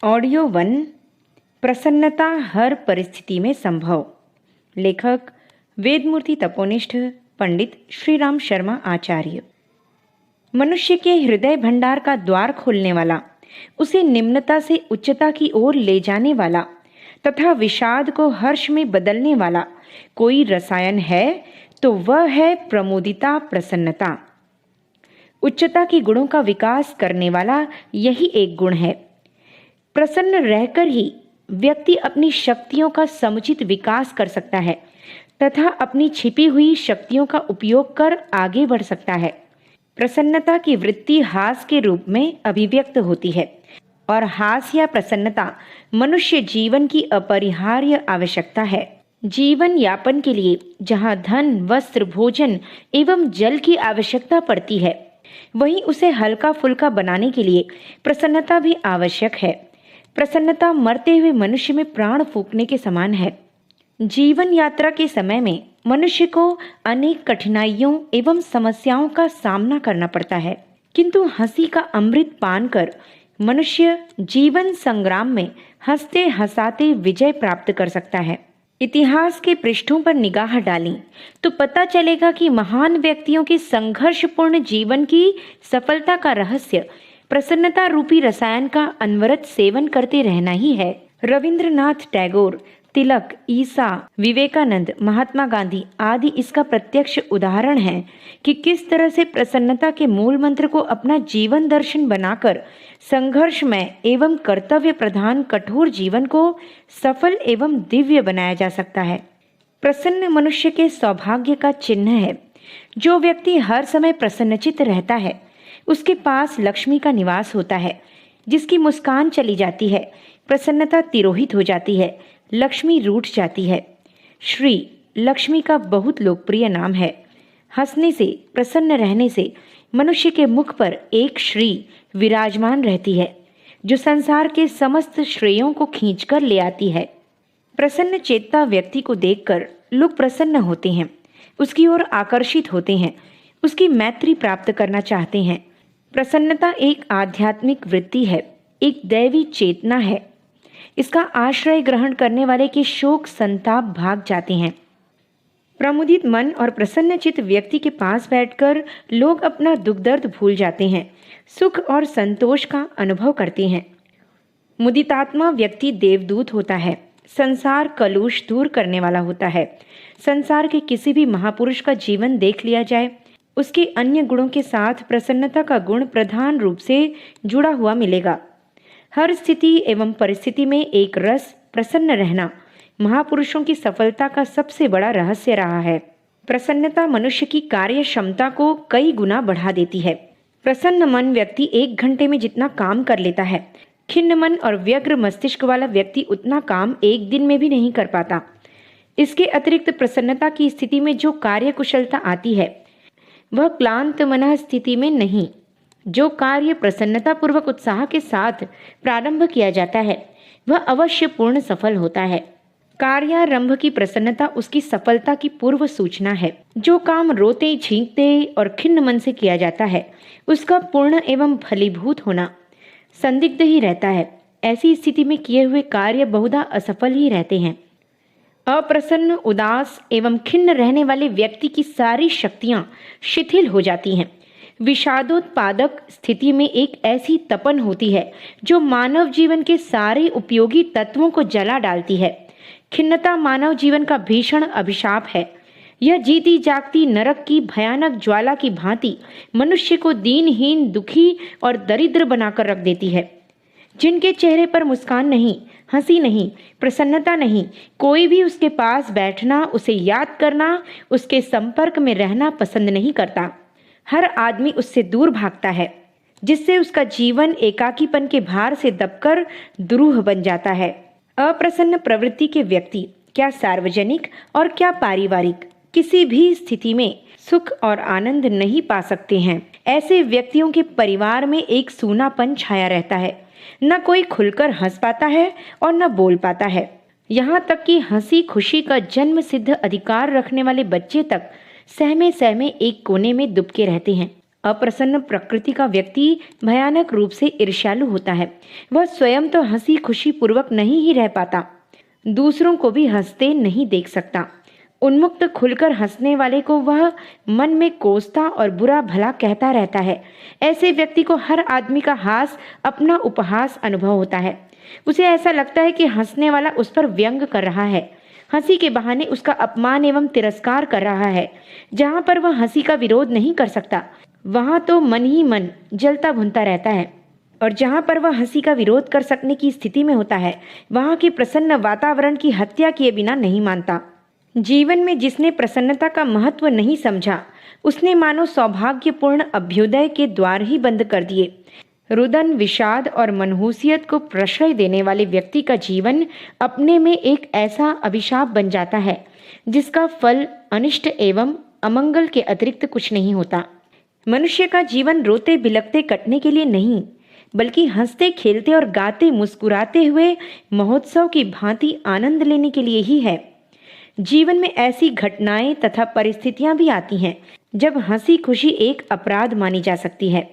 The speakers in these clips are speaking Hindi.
ऑडियो 1 प्रसन्नता हर परिस्थिति में संभव। लेखक वेदमूर्ति तपोनिष्ठ पंडित श्री राम शर्मा आचार्य। मनुष्य के हृदय भंडार का द्वार खोलने वाला, उसे निम्नता से उच्चता की ओर ले जाने वाला तथा विषाद को हर्ष में बदलने वाला कोई रसायन है तो वह है प्रमोदिता, प्रसन्नता। उच्चता के गुणों का विकास करने वाला यही एक गुण है। प्रसन्न रहकर ही व्यक्ति अपनी शक्तियों का समुचित विकास कर सकता है तथा अपनी छिपी हुई शक्तियों का उपयोग कर आगे बढ़ सकता है। प्रसन्नता की वृत्ति हास के रूप में अभिव्यक्त होती है और हास या प्रसन्नता मनुष्य जीवन की अपरिहार्य आवश्यकता है। जीवन यापन के लिए जहाँ धन, वस्त्र, भोजन एवं जल की आवश्यकता पड़ती है, वहीं उसे हल्का फुल्का बनाने के लिए प्रसन्नता भी आवश्यक है। प्रसन्नता मरते हुए मनुष्य में प्राण फूंकने के समान है। जीवन यात्रा के समय में मनुष्य को अनेक कठिनाइयों एवं समस्याओं का सामना करना पड़ता है, किंतु हंसी का अमृत पान कर मनुष्य जीवन संग्राम में हंसते हंसाते विजय प्राप्त कर सकता है। इतिहास के पृष्ठों पर निगाह डालें तो पता चलेगा कि महान व्यक्तियों के संघर्षपूर्ण जीवन की सफलता का रहस्य प्रसन्नता रूपी रसायन का अनवरत सेवन करते रहना ही है। रविंद्रनाथ टैगोर, तिलक, ईसा, विवेकानंद, महात्मा गांधी आदि इसका प्रत्यक्ष उदाहरण है कि किस तरह से प्रसन्नता के मूल मंत्र को अपना जीवन दर्शन बनाकर संघर्षमय एवं कर्तव्य प्रधान कठोर जीवन को सफल एवं दिव्य बनाया जा सकता है। प्रसन्न मनुष्य के सौभाग्य का चिन्ह है। जो व्यक्ति हर समय प्रसन्नचित्त रहता है, उसके पास लक्ष्मी का निवास होता है। जिसकी मुस्कान चली जाती है, प्रसन्नता तिरोहित हो जाती है, लक्ष्मी रूठ जाती है। श्री लक्ष्मी का बहुत लोकप्रिय नाम है। हंसने से, प्रसन्न रहने से मनुष्य के मुख पर एक श्री विराजमान रहती है, जो संसार के समस्त श्रेयों को खींचकर ले आती है। प्रसन्न चेतता व्यक्ति को देखकर लोग प्रसन्न होते हैं, उसकी ओर आकर्षित होते हैं, उसकी मैत्री प्राप्त करना चाहते हैं। प्रसन्नता एक आध्यात्मिक वृत्ति है, एक दैवी चेतना है। इसका आश्रय ग्रहण करने वाले के शोक संताप भाग जाते हैं। प्रमुदित मन और प्रसन्नचित्त व्यक्ति के पास बैठकर लोग अपना दुख दर्द भूल जाते हैं, सुख और संतोष का अनुभव करते हैं। मुदितात्मा व्यक्ति देवदूत होता है, संसार कलुष दूर करने वाला होता है। संसार के किसी भी महापुरुष का जीवन देख लिया जाए, उसके अन्य गुणों के साथ प्रसन्नता का गुण प्रधान रूप से जुड़ा हुआ मिलेगा। हर स्थिति एवं परिस्थिति में एक रस प्रसन्न रहना महापुरुषों की सफलता का सबसे बड़ा रहस्य रहा है। प्रसन्नता मनुष्य की कार्य क्षमता को कई गुना बढ़ा देती है। प्रसन्न मन व्यक्ति 1 घंटे में जितना काम कर लेता है, खिन्न मन और व्यग्र मस्तिष्क वाला व्यक्ति उतना काम 1 दिन में भी नहीं कर पाता। इसके अतिरिक्त प्रसन्नता की स्थिति में जो कार्य कुशलता आती है, वह क्लांत मन स्थिति में नहीं। जो कार्य प्रसन्नता पूर्वक उत्साह के साथ प्रारंभ किया जाता है, वह अवश्य पूर्ण सफल होता है। कार्यारंभ की प्रसन्नता उसकी सफलता की पूर्व सूचना है। जो काम रोते, छींकते और खिन्न मन से किया जाता है, उसका पूर्ण एवं फलीभूत होना संदिग्ध ही रहता है। ऐसी स्थिति में किए हुए कार्य बहुधा असफल ही रहते हैं। अप्रसन्न, उदास एवं खिन्न रहने वाले व्यक्ति की सारी शक्तियां शिथिल हो जाती हैं। विषादोत्पादक स्थिति में एक ऐसी तपन होती है जो मानव जीवन के सारे उपयोगी तत्वों को जला डालती है। खिन्नता मानव जीवन का भीषण अभिशाप है। यह जीती जागती नरक की भयानक ज्वाला की भांति मनुष्य को दीनहीन, दुखी और दरिद्र बनाकर रख देती है। जिनके चेहरे पर मुस्कान नहीं, हंसी नहीं, प्रसन्नता नहीं, कोई भी उसके पास बैठना, उसे याद करना, उसके संपर्क में रहना पसंद नहीं करता। हर आदमी उससे दूर भागता है, जिससे उसका जीवन एकाकीपन के भार से दबकर दुरूह बन जाता है। अप्रसन्न प्रवृत्ति के व्यक्ति क्या सार्वजनिक और क्या पारिवारिक किसी भी स्थिति में सुख और आनंद नहीं पा सकते हैं। ऐसे व्यक्तियों के परिवार में एक सूनापन छाया रहता है। न कोई खुलकर हंस पाता है और न बोल पाता है। यहाँ तक कि हंसी खुशी का जन्म सिद्ध अधिकार रखने वाले बच्चे तक सहमे सहमे एक कोने में दुबके रहते हैं। अप्रसन्न प्रकृति का व्यक्ति भयानक रूप से ईर्ष्यालु होता है। वह स्वयं तो हंसी खुशी पूर्वक नहीं ही रह पाता, दूसरों को भी हंसते नहीं देख सकता। उन्मुक्त खुलकर हंसने वाले को वह मन में कोसता और बुरा भला कहता रहता है। ऐसे व्यक्ति को हर आदमी का हास अपना उपहास अनुभव होता है। उसे ऐसा लगता है कि हंसने वाला उस पर व्यंग कर रहा है, हंसी के बहाने उसका अपमान एवं तिरस्कार कर रहा है। जहाँ पर वह हंसी का विरोध नहीं कर सकता, वहाँ तो मन ही मन जलता भुनता रहता है, और जहाँ पर वह हंसी का विरोध कर सकने की स्थिति में होता है, वहाँ के प्रसन्न वातावरण की हत्या किए बिना नहीं मानता। जीवन में जिसने प्रसन्नता का महत्व नहीं समझा, उसने मानो सौभाग्यपूर्ण अभ्युदय के द्वार ही बंद कर दिए। रुदन, विषाद और मनहूसियत को प्रश्रय देने वाले व्यक्ति का जीवन अपने में एक ऐसा अभिशाप बन जाता है जिसका फल अनिष्ट एवं अमंगल के अतिरिक्त कुछ नहीं होता। मनुष्य का जीवन रोते बिलखते कटने के लिए नहीं, बल्कि हंसते खेलते और गाते मुस्कुराते हुए महोत्सव की भांति आनंद लेने के लिए ही है। जीवन में ऐसी घटनाएं तथा परिस्थितियां भी आती हैं जब हंसी खुशी एक अपराध मानी जा सकती है,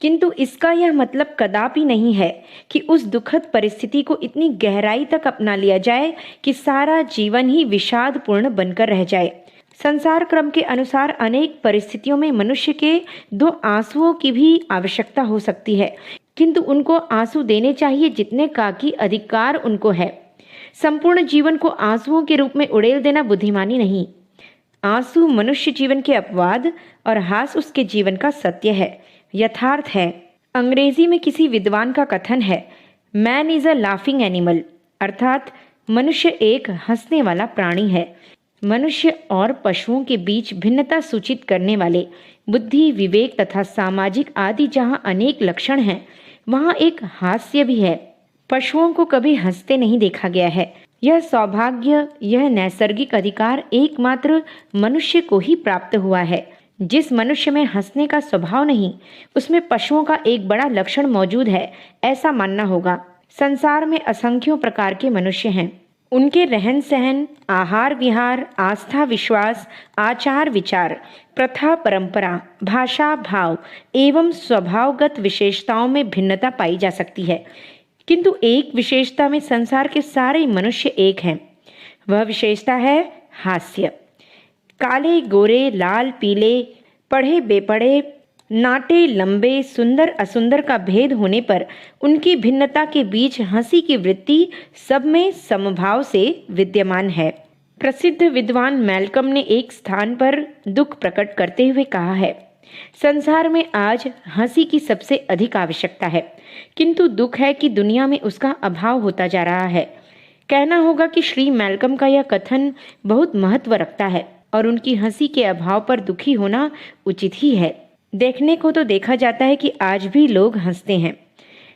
किंतु इसका यह मतलब कदापि नहीं है कि उस दुखद परिस्थिति को इतनी गहराई तक अपना लिया जाए कि सारा जीवन ही विषादपूर्ण बनकर रह जाए। संसार क्रम के अनुसार अनेक परिस्थितियों में मनुष्य के दो आंसुओं की भी आवश्यकता हो सकती है, किंतु उनको आंसू देने चाहिए जितने का कि अधिकार उनको है। संपूर्ण जीवन को आंसुओं के रूप में उड़ेल देना बुद्धिमानी नहीं। आंसू मनुष्य जीवन के अपवाद और हास उसके जीवन का सत्य है, यथार्थ है। अंग्रेजी में किसी विद्वान का कथन है, man is a laughing animal, अर्थात मनुष्य एक हंसने वाला प्राणी है। मनुष्य और पशुओं के बीच भिन्नता सूचित करने वाले बुद्धि, विवेक तथा सामाजिक आदि जहाँ अनेक लक्षण हैं, वहाँ एक हास्य भी है। पशुओं को कभी हंसते नहीं देखा गया है। यह सौभाग्य, यह नैसर्गिक अधिकार एकमात्र मनुष्य को ही प्राप्त हुआ है। जिस मनुष्य में हंसने का स्वभाव नहीं, उसमें पशुओं का एक बड़ा लक्षण मौजूद है, ऐसा मानना होगा। संसार में असंख्यों प्रकार के मनुष्य हैं। उनके रहन सहन, आहार विहार, आस्था विश्वास, आचार विचार, प्रथा परंपरा, भाषा भाव एवं स्वभावगत विशेषताओं में भिन्नता पाई जा सकती है, किंतु एक विशेषता में संसार के सारे मनुष्य एक हैं। वह विशेषता है हास्य। काले गोरे, लाल पीले, पढ़े बेपढ़े, नाटे लंबे, सुंदर असुंदर का भेद होने पर उनकी भिन्नता के बीच हंसी की वृत्ति सब में समभाव से विद्यमान है। प्रसिद्ध विद्वान मैल्कम ने एक स्थान पर दुख प्रकट करते हुए कहा है, संसार में आज हंसी की सबसे अधिक आवश्यकता है, किंतु दुख है कि दुनिया में उसका अभाव होता जा रहा है। कहना होगा कि श्री मैल्कम का यह कथन बहुत महत्व रखता है और उनकी हंसी के अभाव पर दुखी होना उचित ही है। देखने को तो देखा जाता है कि आज भी लोग हंसते हैं,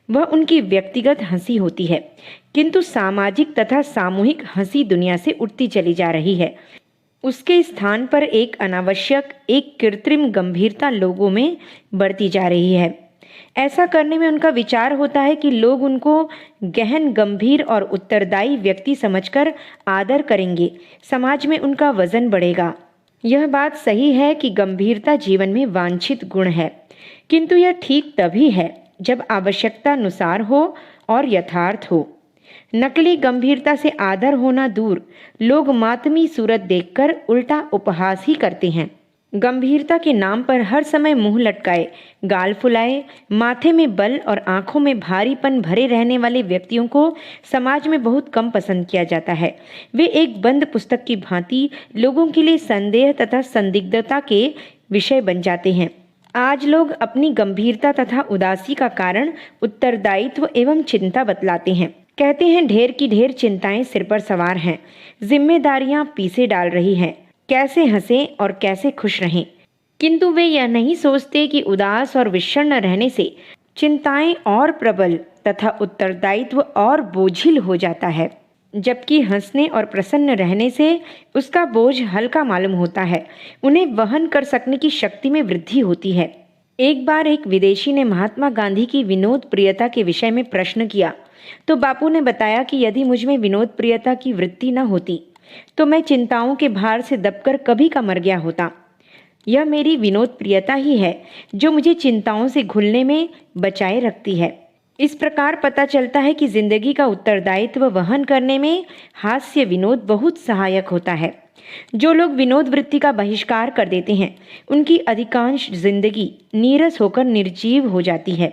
वह उनकी व्यक्तिगत हंसी होती है, किंतु सामाजिक तथा सामूहिक हंसी दुनिया से उठती चली जा रही है। उसके स्थान पर एक अनावश्यक, एक कृत्रिम गंभीरता लोगों में बढ़ती जा रही है। ऐसा करने में उनका विचार होता है कि लोग उनको गहन, गंभीर और उत्तरदायी व्यक्ति समझकर आदर करेंगे, समाज में उनका वजन बढ़ेगा। यह बात सही है कि गंभीरता जीवन में वांछित गुण है, किंतु यह ठीक तभी है जब आवश्यकतानुसार हो और यथार्थ हो। नकली गंभीरता से आदर होना दूर, लोग मातमी सूरत देखकर उल्टा उपहास ही करते हैं। गंभीरता के नाम पर हर समय मुंह लटकाए, गाल फुलाए, माथे में बल और आंखों में भारीपन भरे रहने वाले व्यक्तियों को समाज में बहुत कम पसंद किया जाता है। वे एक बंद पुस्तक की भांति लोगों के लिए संदेह तथा संदिग्धता के विषय बन जाते हैं। आज लोग अपनी गंभीरता तथा उदासी का कारण उत्तरदायित्व एवं चिंता बतलाते हैं। कहते हैं ढेर की ढेर चिंताएं सिर पर सवार हैं, जिम्मेदारियां पीछे डाल रही हैं, कैसे हंसें और कैसे खुश रहें। किंतु वे यह नहीं सोचते कि उदास और विषण्ण रहने से चिंताएं और प्रबल तथा उत्तरदायित्व और बोझिल हो जाता है, जबकि हंसने और प्रसन्न रहने से उसका बोझ हल्का मालूम होता है, उन्हें वहन कर सकने की शक्ति में वृद्धि होती है। एक बार एक विदेशी ने महात्मा गांधी की विनोद प्रियता के विषय में प्रश्न किया, तो बापू ने बताया कि यदि मुझ में विनोद प्रियता की वृत्ति न होती तो मैं चिंताओं के भार से दबकर कभी का मर गया होता। यह मेरी विनोद प्रियता ही है जो मुझे चिंताओं से घुलने में बचाए रखती है। इस प्रकार पता चलता है कि जिंदगी का उत्तरदायित्व वहन करने में हास्य विनोद बहुत सहायक होता है। जो लोग विनोद वृत्ति का बहिष्कार कर देते हैं, उनकी अधिकांश जिंदगी नीरस होकर निर्जीव हो जाती है।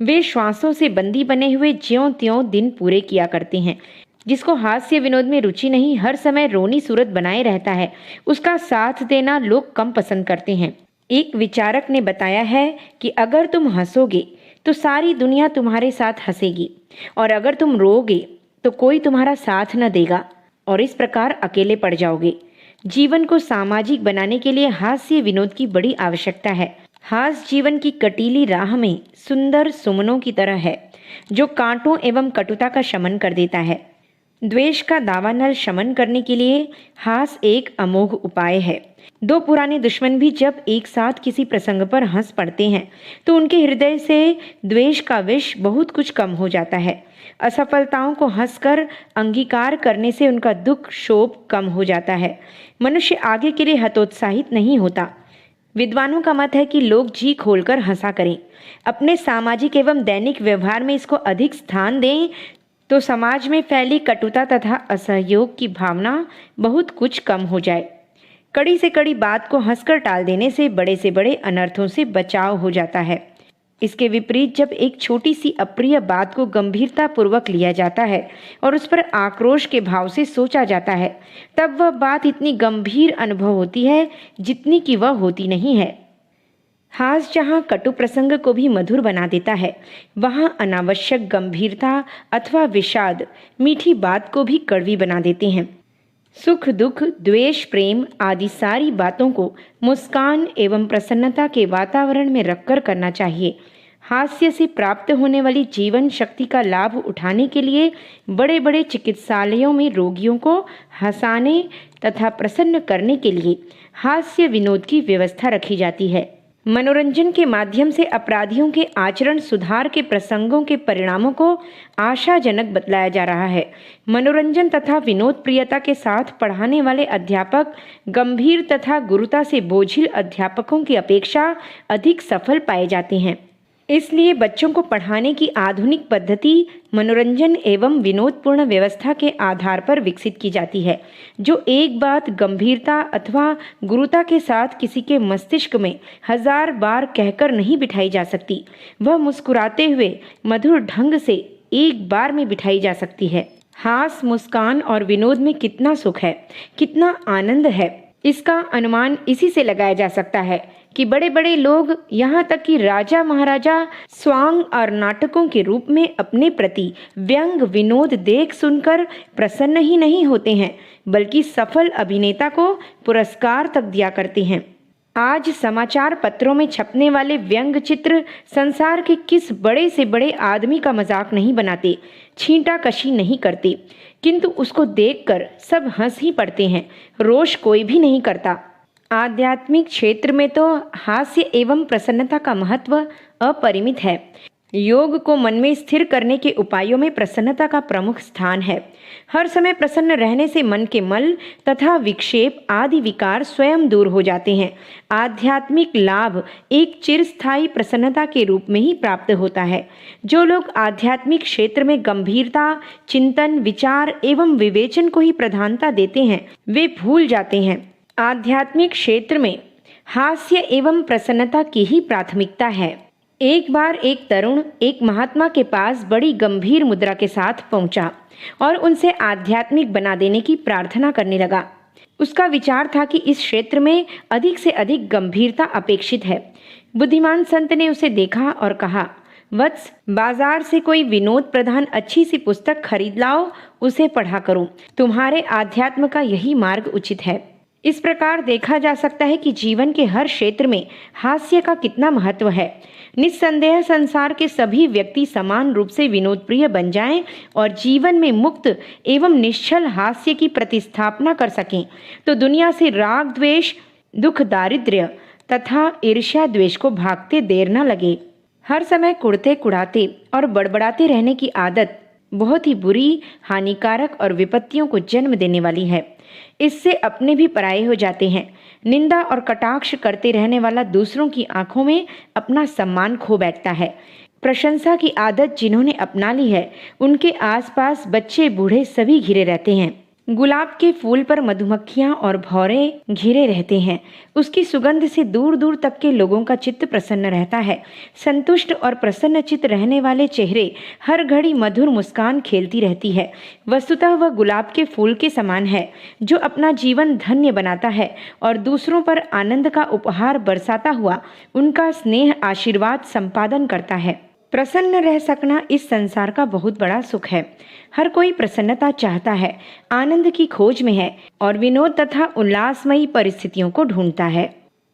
वे श्वासों से बंदी बने हुए ज्यों त्यों दिन पूरे किया करते हैं। जिसको हास्य विनोद में रुचि नहीं, हर समय रोनी सूरत बनाए रहता है, उसका साथ देना लोग कम पसंद करते हैं। एक विचारक ने बताया है कि अगर तुम हंसोगे तो सारी दुनिया तुम्हारे साथ हंसेगी, और अगर तुम रोओगे तो कोई तुम्हारा साथ न देगा और इस प्रकार अकेले पड़ जाओगे। जीवन को सामाजिक बनाने के लिए हास्य विनोद की बड़ी आवश्यकता है। हास्य जीवन की कटीली राह में सुंदर सुमनों की तरह है, जो कांटों एवं कटुता का शमन कर देता है। द्वेष का दावानल शमन करने के लिए हास्य एक अमोघ उपाय है। दो पुराने दुश्मन भी जब एक साथ किसी प्रसंग पर हंस पड़ते हैं तो उनके हृदय से द्वेष का विष बहुत कुछ कम हो जाता है। असफलताओं को हंसकर अंगीकार करने से उनका दुख शोक कम हो जाता है। मनुष्य आगे के लिए हतोत्साहित नहीं होता। विद्वानों का मत है कि लोग जी खोलकर हंसा करें, अपने सामाजिक एवं दैनिक व्यवहार में इसको अधिक स्थान दें, तो समाज में फैली कटुता तथा असहयोग की भावना बहुत कुछ कम हो जाए। कड़ी से कड़ी बात को हंसकर टाल देने से बड़े अनर्थों से बचाव हो जाता है। इसके विपरीत जब एक छोटी सी अप्रिय बात को गंभीरता पूर्वक लिया जाता है और उस पर आक्रोश के भाव से सोचा जाता है, तब वह बात इतनी गंभीर अनुभव होती है जितनी कि वह होती नहीं है। हास्य जहाँ कटु प्रसंग को भी मधुर बना देता है, वहाँ अनावश्यक गंभीरता अथवा विषाद मीठी बात को भी कड़वी बना देते हैं। सुख दुख द्वेष प्रेम आदि सारी बातों को मुस्कान एवं प्रसन्नता के वातावरण में रखकर करना चाहिए। हास्य से प्राप्त होने वाली जीवन शक्ति का लाभ उठाने के लिए बड़े बड़े चिकित्सालयों में रोगियों को हंसाने तथा प्रसन्न करने के लिए हास्य विनोद की व्यवस्था रखी जाती है। मनोरंजन के माध्यम से अपराधियों के आचरण सुधार के प्रसंगों के परिणामों को आशाजनक बतलाया जा रहा है। मनोरंजन तथा विनोद प्रियता के साथ पढ़ाने वाले अध्यापक गंभीर तथा गुरुता से बोझिल अध्यापकों की अपेक्षा अधिक सफल पाए जाते हैं। इसलिए बच्चों को पढ़ाने की आधुनिक पद्धति मनोरंजन एवं विनोदपूर्ण व्यवस्था के आधार पर विकसित की जाती है, जो एक बात गंभीरता अथवा गुरुता के साथ किसी के मस्तिष्क में 1000 बार कहकर नहीं बिठाई जा सकती, वह मुस्कुराते हुए मधुर ढंग से एक बार में बिठाई जा सकती है। हास्य, मुस्कान और विनोद में कितना सुख है, कितना आनंद है, इसका अनुमान इसी से लगाया जा सकता है कि बड़े बड़े लोग, यहाँ तक कि राजा महाराजा, स्वांग और नाटकों के रूप में अपने प्रति व्यंग विनोद देख सुनकर प्रसन्न ही नहीं होते हैं, बल्कि सफल अभिनेता को पुरस्कार तक दिया करते हैं। आज समाचार पत्रों में छपने वाले व्यंग चित्र संसार के किस बड़े से बड़े आदमी का मजाक नहीं बनाते, छींटा कशी नहीं करते, किंतु उसको देखकर सब हंस ही पड़ते हैं, रोष कोई भी नहीं करता। आध्यात्मिक क्षेत्र में तो हास्य एवं प्रसन्नता का महत्व अपरिमित है। योग को मन में स्थिर करने के उपायों में प्रसन्नता का प्रमुख स्थान है। हर समय प्रसन्न रहने से मन के मल तथा विक्षेप आदि विकार स्वयं दूर हो जाते हैं। आध्यात्मिक लाभ एक चिरस्थायी प्रसन्नता के रूप में ही प्राप्त होता है। जो लोग आध्यात्मिक क्षेत्र में गंभीरता, चिंतन, विचार एवं विवेचन को ही प्रधानता देते हैं, वे भूल जाते हैं आध्यात्मिक क्षेत्र में हास्य एवं प्रसन्नता की ही प्राथमिकता है। एक बार एक तरुण एक महात्मा के पास बड़ी गंभीर मुद्रा के साथ पहुंचा और उनसे आध्यात्मिक बना देने की प्रार्थना करने लगा। उसका विचार था कि इस क्षेत्र में अधिक से अधिक गंभीरता अपेक्षित है। बुद्धिमान संत ने उसे देखा और कहा, वत्स, बाजार से कोई विनोद प्रधान अच्छी सी पुस्तक खरीद लाओ, उसे पढ़ा करो। तुम्हारे आध्यात्म का यही मार्ग उचित है। इस प्रकार देखा जा सकता है कि जीवन के हर क्षेत्र में हास्य का कितना महत्व है। निस्संदेह संसार के सभी व्यक्ति समान रूप से विनोदप्रिय बन जाएं और जीवन में मुक्त एवं निश्चल हास्य की प्रतिस्थापना कर सकें, तो दुनिया से राग द्वेष, दुख दारिद्र्य तथा ईर्ष्या द्वेष को भागते देर न लगे। हर समय कुड़ते कुड़ाते और बड़बड़ाते रहने की आदत बहुत ही बुरी, हानिकारक और विपत्तियों को जन्म देने वाली है। इससे अपने भी पराये हो जाते हैं। निंदा और कटाक्ष करते रहने वाला दूसरों की आंखों में अपना सम्मान खो बैठता है। प्रशंसा की आदत जिन्होंने अपना ली है, उनके आसपास बच्चे बूढ़े सभी घिरे रहते हैं। गुलाब के फूल पर मधुमक्खियां और भौरे घिरे रहते हैं। उसकी सुगंध से दूर दूर तक के लोगों का चित्त प्रसन्न रहता है। संतुष्ट और प्रसन्न चित्त रहने वाले चेहरे हर घड़ी मधुर मुस्कान खेलती रहती है। वस्तुतः वह गुलाब के फूल के समान है, जो अपना जीवन धन्य बनाता है और दूसरों पर आनंद का उपहार बरसाता हुआ उनका स्नेह आशीर्वाद संपादन करता है। प्रसन्न रह सकना इस संसार का बहुत बड़ा सुख है। हर कोई प्रसन्नता चाहता है, आनंद की खोज में है और विनोद तथा उल्लासमयी परिस्थितियों को ढूंढता है।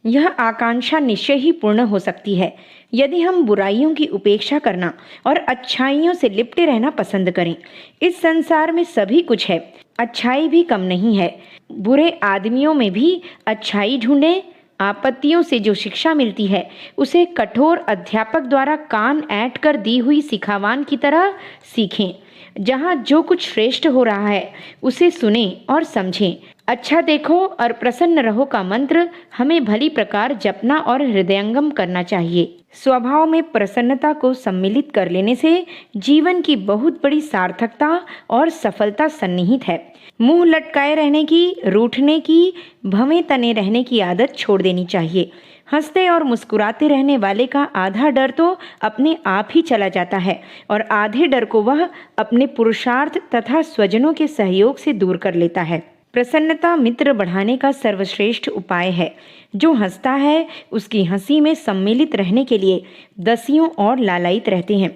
यह आकांक्षा निश्चय ही पूर्ण हो सकती है यदि हम बुराइयों की उपेक्षा करना और अच्छाइयों से लिपटे रहना पसंद करें। इस संसार में सभी कुछ है, अच्छाई भी कम नहीं है। बुरे आदमियों में भी अच्छाई ढूंढें। आपत्तियों से जो शिक्षा मिलती है उसे कठोर अध्यापक द्वारा कान ऐंठ कर दी हुई सिखावान की तरह सीखें। जहाँ जो कुछ श्रेष्ठ हो रहा है उसे सुने और समझें। अच्छा देखो और प्रसन्न रहो का मंत्र हमें भली प्रकार जपना और हृदयंगम करना चाहिए। स्वभाव में प्रसन्नता को सम्मिलित कर लेने से जीवन की बहुत बड़ी सार्थकता और सफलता सन्निहित है। मुंह लटकाए रहने की, रूठने की, भवें तने रहने की आदत छोड़ देनी चाहिए। हंसते और मुस्कुराते रहने वाले का आधा डर तो अपने आप ही चला जाता है और आधे डर को वह अपने पुरुषार्थ तथा स्वजनों के सहयोग से दूर कर लेता है। प्रसन्नता मित्र बढ़ाने का सर्वश्रेष्ठ उपाय है। जो हंसता है उसकी हंसी में सम्मिलित रहने के लिए दसियों और लालायित रहते हैं,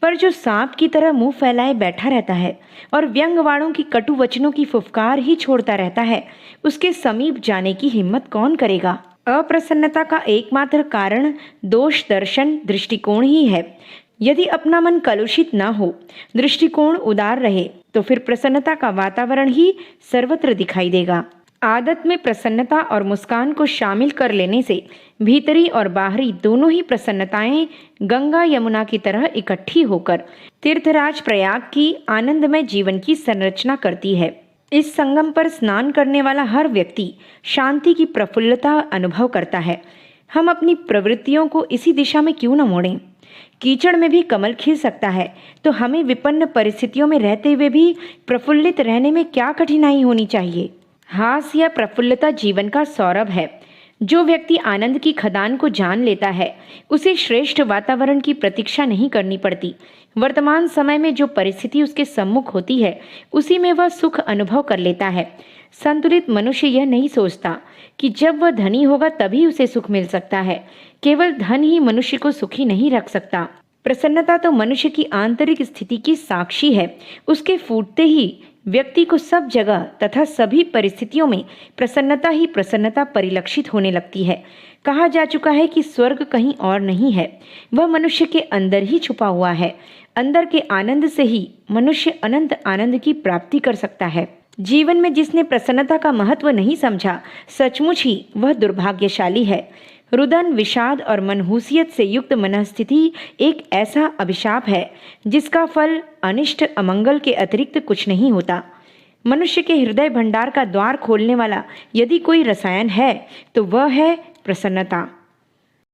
पर जो सांप की तरह मुंह फैलाए बैठा रहता है और व्यंग्यवाणों की कटु वचनों की फुफकार ही छोड़ता रहता है, उसके समीप जाने की हिम्मत कौन करेगा। अप्रसन्नता का एकमात्र कारण दोष दर्शन दृष्टिकोण ही है। यदि अपना मन कलुषित न हो, दृष्टिकोण उदार रहे, तो फिर प्रसन्नता का वातावरण ही सर्वत्र दिखाई देगा। आदत में प्रसन्नता और मुस्कान को शामिल कर लेने से भीतरी और बाहरी दोनों ही प्रसन्नताएं गंगा यमुना की तरह इकट्ठी होकर तीर्थराज प्रयाग की आनंदमय जीवन की संरचना करती है। इस संगम पर स्नान करने वाला हर व्यक्ति शांति की प्रफुल्लता अनुभव करता है। हम अपनी प्रवृत्तियों को इसी दिशा में क्यों न मोड़ें। कीचड़ में भी कमल खिल सकता है, तो हमें विपन्न परिस्थितियों में रहते हुए भी प्रफुल्लित रहने में क्या कठिनाई होनी चाहिए। हास या प्रफुल्लता जीवन का सौरभ है। जो व्यक्ति आनंद की खदान को जान लेता है, उसे श्रेष्ठ वातावरण की प्रतीक्षा नहीं करनी पड़ती। वर्तमान समय में जो परिस्थिति उसके सम्मुख होती है, उसी में वह सुख अनुभव कर लेता है। संतुलित मनुष्य यह नहीं सोचता कि जब वह धनी होगा तभी उसे सुख मिल सकता है। केवल धन ही मनुष्य को सुखी नहीं रख सकता। प्रसन्नता तो मनुष्य की आंतरिक स्थिति की साक्षी है। उसके फूटते ही व्यक्ति को सब जगह तथा सभी परिस्थितियों में प्रसन्नता ही प्रसन्नता परिलक्षित होने लगती है। कहा जा चुका है कि स्वर्ग कहीं और नहीं है, वह मनुष्य के अंदर ही छुपा हुआ है। अंदर के आनंद से ही मनुष्य अनंत आनंद की प्राप्ति कर सकता है। जीवन में जिसने प्रसन्नता का महत्व नहीं समझा, सचमुच ही वह दुर्भाग्यशाली है। रुदन, विषाद और मनहूसियत से युक्त मनस्थिति एक ऐसा अभिशाप है जिसका फल अनिष्ट अमंगल के अतिरिक्त कुछ नहीं होता। मनुष्य के हृदय भंडार का द्वार खोलने वाला यदि कोई रसायन है तो वह है प्रसन्नता।